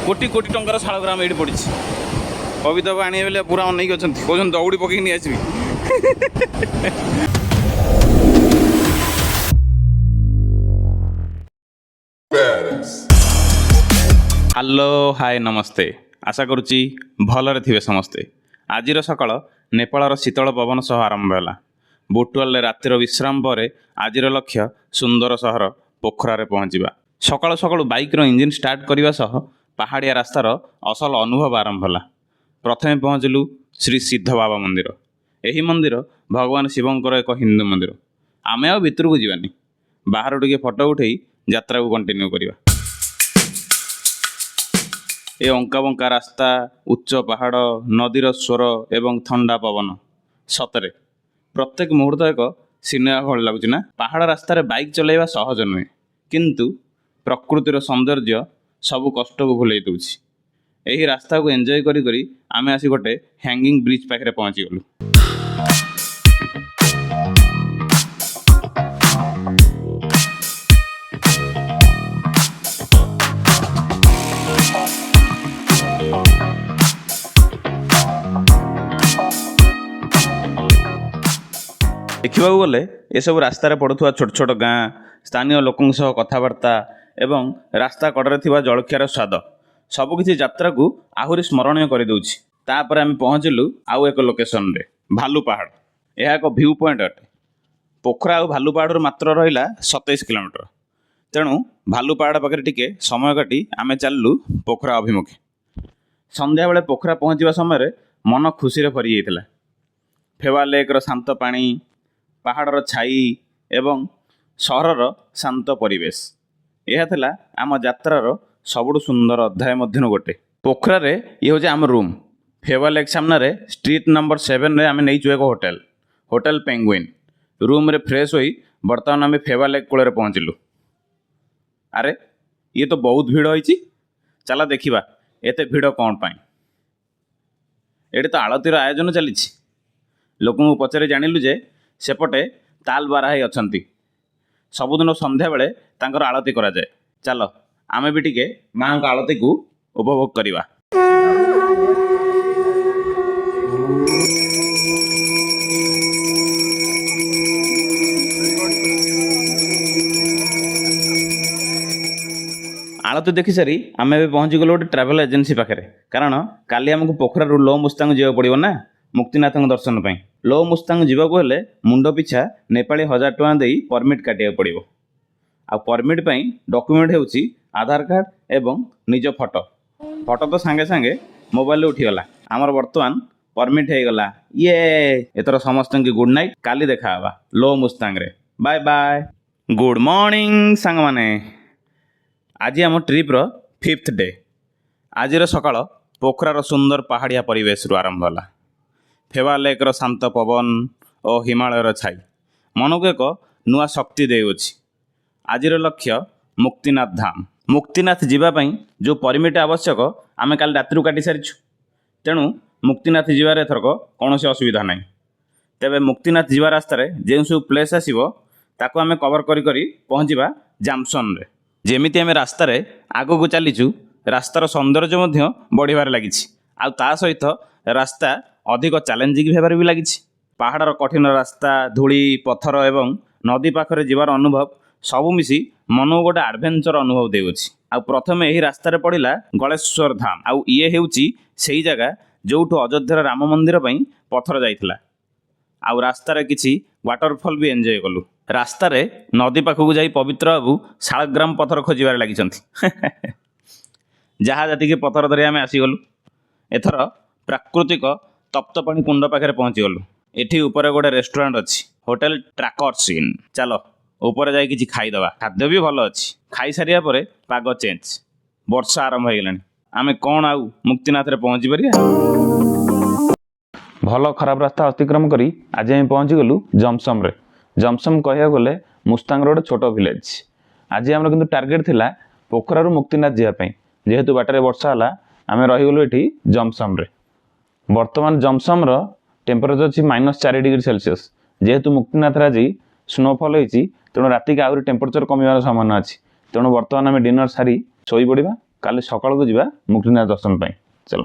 कोटी कोटी टंकार शालग्राम ये पड़ी कविता को आने बेले पूरा अनेक अच्छा कौन दौड़ी पकई नहीं आसबि हेलो हाय नमस्ते आशा करुच्ची भलरे थिबे समस्ते। आज सकाळ नेपाळर शीतल पवन सह आरंभ है। बुटवाल रातिर विश्राम पर आज लक्ष्य सुंदर सहर पोखरा पहुँचवा। सकाळु सकाळु बाइक्र इंजिन स्टार्ट करने सह पहाड़िया रास्तार असल अनुभव आरंभ है। प्रथमे पहुँचलु श्री सिद्ध बाबा मंदिर। यही मंदिर भगवान शिवंकर एक हिंदू मंदिर। आमे आ भितर को जीवानी बाहर टिके फोटो उठे यात्रा को कंटिन्यू करवा। ए अंका बंका रास्ता उच्च पहाड़ नदीर स्वर एवं ठंडा पवन सतरे प्रत्येक मुहूर्त एक सिनेमा भल लगुच ना। पहाड़ रास्तार बाइक चलाइबा सहज नुहे किंतु प्रकृतिर सौंदर्य सबु कष्ट को भूल दूची। यही रास्ता को एंजॉय करी करी आमे आसी गोटे हैंगिंग ब्रिज पाखे पहुँची गलु। देखा गले ये सब रास्तार पड़ुवा छोट छोट गाँ स्थानीय लोकों सह कथबार्ता एवं रास्ता कड़े थिबा जलखियार स्वाद सबकिछि यात्रा को आहुरी स्मरणीय कर दूची। तापर आम पहुँचलु आउ एक लोकेशन रे भालू पहाड़। यह एक व्यू पॉइंट अटे। पोखरा और भालू पहाड़ मात्र रहा 27 किलोमीटर। तेणु भालू पहाड़ पाखे टिके समय काटी आम चलू पोखरा अभिमुखे। संध्या बेले पोखरा पहुँचवा समय मन खुशी भरी जाता। फेवा लेक्र शांत पानी पहाड़र छाई एवं सहरर शांत परिवेश यह थिला आम यात्रार सबुठु सुंदर अध्याय मध्यनु गोटे। पोखरा रे ये हूँ आम रूम। फेवा लेक सामने स्ट्रीट नंबर 7 रे आम नहीं एक होटल पेंगुइन रूम रे फ्रेश होई बर्तमान आम फेवा लेक कूल पहुँचलु। अरे ये तो बहुत भीड़ होइची। चला देखिबा एते भीड़ कौन पाई। एटी तो आलतीर आयोजन चली लोक पचारे जानिलु जे सेपटे ताल बाराही अछंती। सबुदिन संध्या बेले तांकर आलती करा जाए। चलो आमे भी टिके माँ का आलती को उपभोग करिवा। आलती देखि सारी आमे भी पहुँची गलु गोटे ट्रावेल एजेंसी पाखे। कारण काली आमको पोखरा लो मुस्तांग जावाक पड़िबो ना मुक्तिनाथ दर्शन पाई। लो मुस्तांग जावाक हेले मुंड पिछा नेपाली 1000 टଙ୍କା देई परमिट काटिया पड़िबो। आ परमिट पाई डॉक्यूमेंट हेउची आधार कार्ड एवं निज फोटो। फोटो तो सांगे सांगे मोबाइल उठीगला। आमर वर्तमान परमिट हो गला। ये एतर समस्त की गुड नाइट। काली देखा हवा लो मुस्तांग रे। Bye bye. गुड मॉर्निंग सांग माने। आज आम ट्रिप रो 5th डे। आज सकाळ पोखरार सुंदर पहाड़िया परिवेश रु आरंभ होला। फेवा लेक्र शांत पवन और हिमालयर छाई मन को एक नुआ शक्ति देउछि। आज लक्ष्य मुक्तिनाथ धाम। मुक्तिनाथ जीवाई जो परमिट आवश्यक आम काल राति काटि सारिछु। तेणु मुक्तिनाथ जीवार एथरक कौन असुविधा ना। तेबे मुक्तिनाथ जीवा रास्तार जो सब प्लेस आसो ताको आम कवर करी करी पहुँचवा जामसन रे। जेमिति आम रास्तार आग को चलीचु रास्तार सौंदर्य बढ़िबार लागिछि। आ ता सहित रास्ता अधिक चैलेंजिंग भाव भी लगी। पहाड़र कठिन रास्ता धूली पत्थर एवं नदी पाखरे जीवार अनुभव सबु मिसी मन गोटे एडवेंचर अनुभव देउछि। आ प्रथमे यही रास्तार पड़िला गणेश्वर धाम। आउ ये हेउछि सेही जगह जोठु अयोध्यार राम मंदिर पई पत्थर जाइथिला। आउ रास्तार किछि वाटरफॉल भी एंजॉय कलु। रास्तार नदी पाखकु जाई पवित्र बाबू शालग्राम पत्थर खोजिबार लागिछन्ति। जहाँ जातिके पत्थर धरी आमे आसीगलु। एथर प्राकृतिक तप्तपाणी कुंड पाखे पहुँची गलु। एठी ऊपर गोटे रेस्टोरेंट अच्छी होटेल ट्राकर्स इन। चलो ऊपर जाई किछि खाईदबा। खाद्य भी भल अच्छी। खाई सारिया परे पाग चेंज वर्षा आरंभ हो गलानी। आमे कौन आउ मुक्तिनाथ रे पहुँची परिया। भल खराब रास्ता अतिक्रम करी आज आम पहुँची गलु जमसम रे। जमसम कहया गले मुस्तांग रोड छोट विलेज। आज आमर किंतु टार्गेट थिला पोखरा रु मुक्तिनाथ जिया पई। जेहेतु बाटरे वर्षा हला आमे रही गलु एठी जमसम रे। वर्तमान जमसम टेम्परेचर अच्छी -4 डिग्री सेल्सियस। जेहेतु मुक्तिनाथ आज स्नोफॉल होती तेणु राति के आहरी टेम्परेचर कमिवार संभावना अच्छी। तेणु बर्तमान आम डिनर सारी शोई पड़ा। କାଲି ସକାଳକୁ ଯିବା ମୁକ୍ତିନାଥ ଦର୍ଶନ ପାଇଁ ଚାଲ।